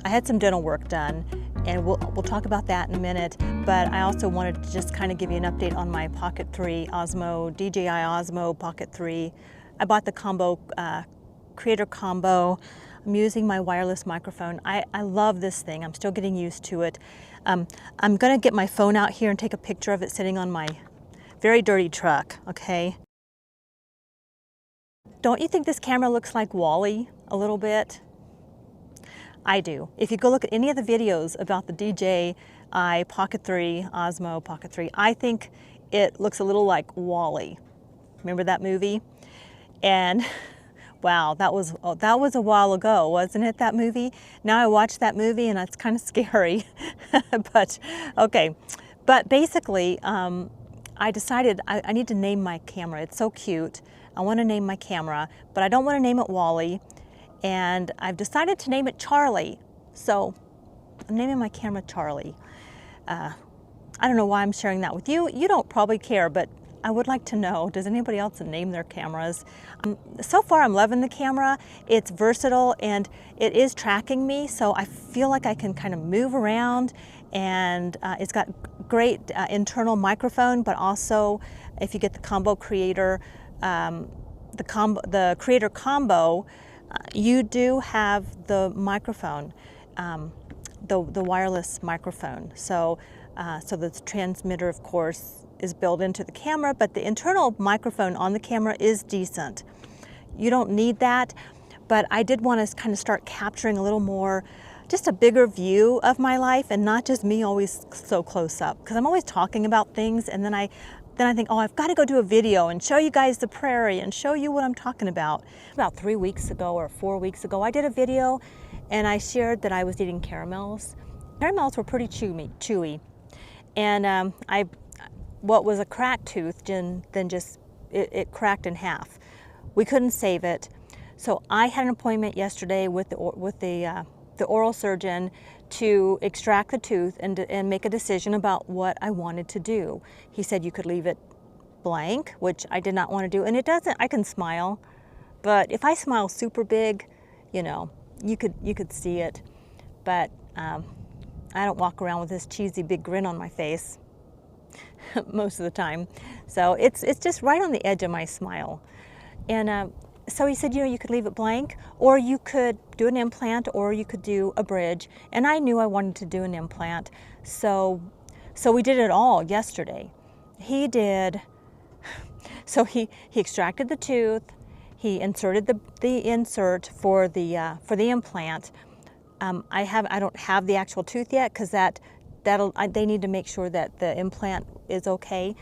I had some dental work done, and we'll talk about that in a minute, but I also wanted to just kind of give you an update on my Pocket 3 Osmo, DJI Osmo Pocket 3. I bought the combo, creator combo. I'm using my wireless microphone. I love this thing. I'm still getting used to it. I'm gonna get my phone out here and take a picture of it sitting on my very dirty truck, okay? Don't you think this camera looks like WALL-E a little bit? I do. If you go look at any of the videos about the DJI Pocket 3, Osmo Pocket 3, I think it looks a little like WALL-E. Remember that movie? And wow, that was a while ago, wasn't it, that movie? Now I watched that movie and it's kind of scary. But okay. But basically, I decided I need to name my camera. It's so cute. I want to name my camera, but I don't want to name it WALL-E. And I've decided to name it Charlie. So I'm naming my camera Charlie. I don't know why I'm sharing that with you. You don't probably care, but I would like to know, does anybody else name their cameras? So far I'm loving the camera. It's versatile and it is tracking me, so I feel like I can kind of move around, and it's got great internal microphone, but also if you get the combo creator, the creator combo, you do have the microphone, the wireless microphone. So the transmitter, of course, is built into the camera, but the internal microphone on the camera is decent. You don't need that, but I did want to kind of start capturing a little more, just a bigger view of my life, and not just me always so close up, because I'm always talking about things, and then I think, oh, I've got to go do a video and show you guys the prairie and show you what I'm talking about. About 3 weeks ago or 4 weeks ago, I did a video and I shared that I was eating caramels. Caramels were pretty chewy. And what was a cracked tooth, then just, it cracked in half. We couldn't save it. So I had an appointment yesterday with the oral surgeon to extract the tooth and make a decision about what I wanted to do. He said you could leave it blank, which I did not want to do. And it doesn't, I can smile, but if I smile super big, you know, you could see it. But I don't walk around with this cheesy big grin on my face most of the time. So it's just right on the edge of my smile. And so he said, you know, you could leave it blank, or you could do an implant, or you could do a bridge. And I knew I wanted to do an implant, so we did it all yesterday. He did. So he extracted the tooth, he inserted the insert for the implant. I don't have the actual tooth yet, because they need to make sure that the implant is okay.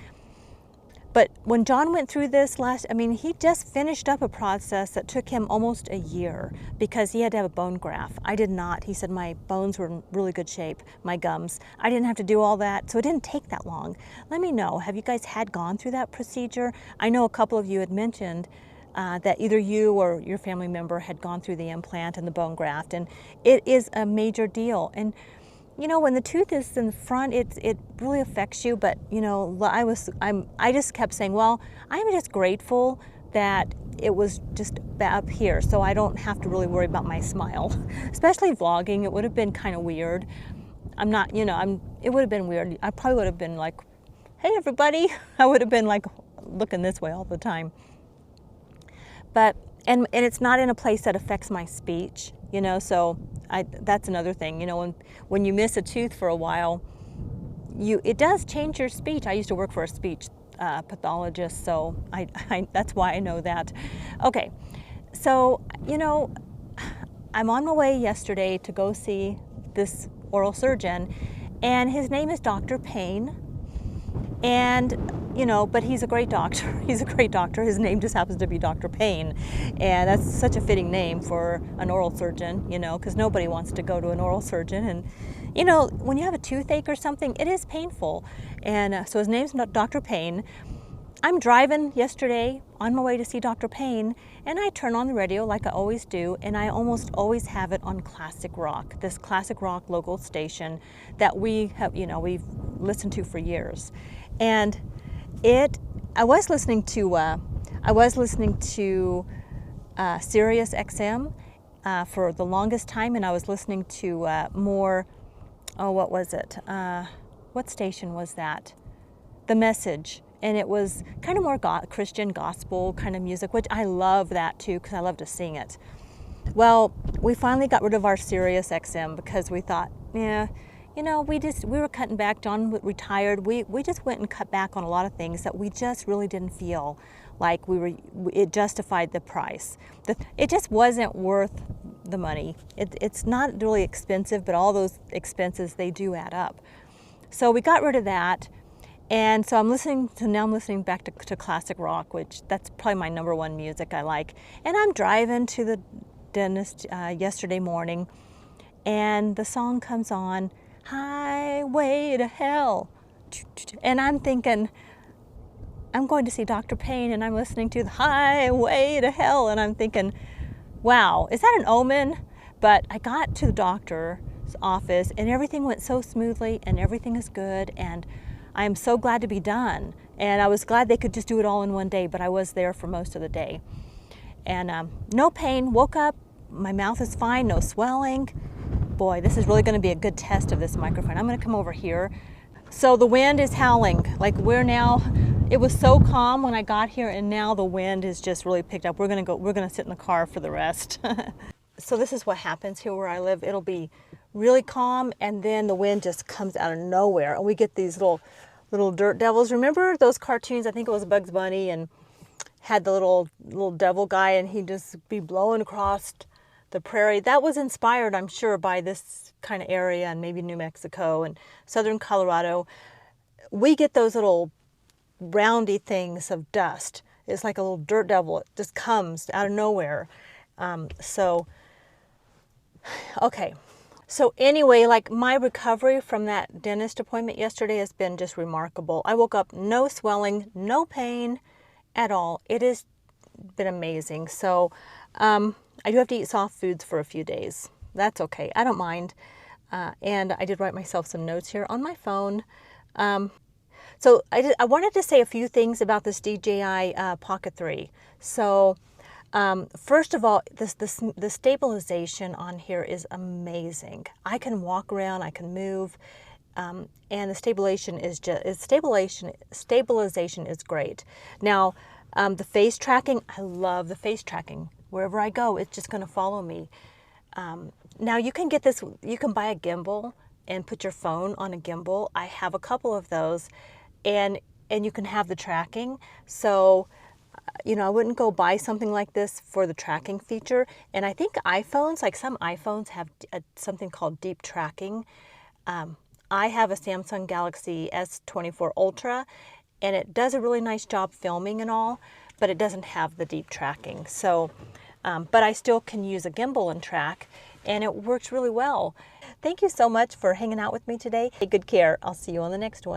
But when John went through this he just finished up a process that took him almost a year, because he had to have a bone graft. I did not. He said my bones were in really good shape, my gums. I didn't have to do all that, so it didn't take that long. Let me know, have you guys gone through that procedure? I know a couple of you had mentioned that either you or your family member had gone through the implant and the bone graft, and it is a major deal. And you know, when the tooth is in the front, it really affects you. But you know, I just kept saying, well, I'm just grateful that it was just up here, so I don't have to really worry about my smile. Especially vlogging, it would have been kind of weird. I'm not, you know, it would have been weird. I probably would have been like, hey everybody. I would have been like looking this way all the time. But and it's not in a place that affects my speech. You know, so that's another thing. You know, when you miss a tooth for a while, it does change your speech. I used to work for a speech pathologist, so that's why I know that. Okay, so you know, I'm on my way yesterday to go see this oral surgeon, and his name is Dr. Payne. And you know, but he's a great doctor. He's a great doctor. His name just happens to be Dr. Payne. And that's such a fitting name for an oral surgeon, you know, because nobody wants to go to an oral surgeon. And, you know, when you have a toothache or something, it is painful. And so his name's Dr. Payne. I'm driving yesterday on my way to see Dr. Payne, and I turn on the radio like I always do, and I almost always have it on classic rock, this classic rock local station that we have, you know, we've listened to for years. And I was listening to Sirius XM, for the longest time, and I was listening to more, oh, what was it? What station was that? The Message. And it was kind of more Christian gospel kind of music, which I love that too, because I love to sing it. Well, we finally got rid of our Sirius XM because we thought, yeah, you know, we were cutting back. John retired. We just went and cut back on a lot of things that we just really didn't feel like it justified the price. It just wasn't worth the money. It's not really expensive, but all those expenses, they do add up. So we got rid of that. And so now I'm listening back to classic rock, which that's probably my #1 music I like. And I'm driving to the dentist yesterday morning, and the song comes on, Highway to Hell. And I'm thinking, I'm going to see Dr. Payne, and I'm listening to the Highway to Hell, and I'm thinking, wow, is that an omen? But I got to the doctor's office, and everything went so smoothly, and everything is good, and I am so glad to be done. And I was glad they could just do it all in one day, but I was there for most of the day. And no pain, woke up, my mouth is fine, no swelling. Boy, this is really gonna be a good test of this microphone. I'm gonna come over here. So the wind is howling. Like it was so calm when I got here, and now the wind has just really picked up. We're gonna sit in the car for the rest. So this is what happens here where I live. It'll be really calm, and then the wind just comes out of nowhere, and we get these little dirt devils. Remember those cartoons? I think it was Bugs Bunny, and had the little devil guy, and he'd just be blowing across the prairie. That was inspired, I'm sure, by this kind of area, and maybe New Mexico and southern Colorado. We get those little roundy things of dust. It's like a little dirt devil. It just comes out of nowhere. Okay. So anyway, like my recovery from that dentist appointment yesterday has been just remarkable. I woke up, no swelling, no pain at all. It has been amazing. So I do have to eat soft foods for a few days. That's okay. I don't mind. And I did write myself some notes here on my phone. So I wanted to say a few things about this DJI Pocket 3. So first of all, the stabilization on here is amazing. I can walk around, I can move, and the stabilization is great. Now, the face tracking, I love the face tracking. Wherever I go, it's just going to follow me. Now you can get this. You can buy a gimbal and put your phone on a gimbal. I have a couple of those, and you can have the tracking. So, you know, I wouldn't go buy something like this for the tracking feature. And I think iPhones, like some iPhones, have something called deep tracking. I have a Samsung Galaxy S24 Ultra, and it does a really nice job filming and all, but it doesn't have the deep tracking. So, but I still can use a gimbal and track, and it works really well. Thank you so much for hanging out with me today. Take good care. I'll see you on the next one.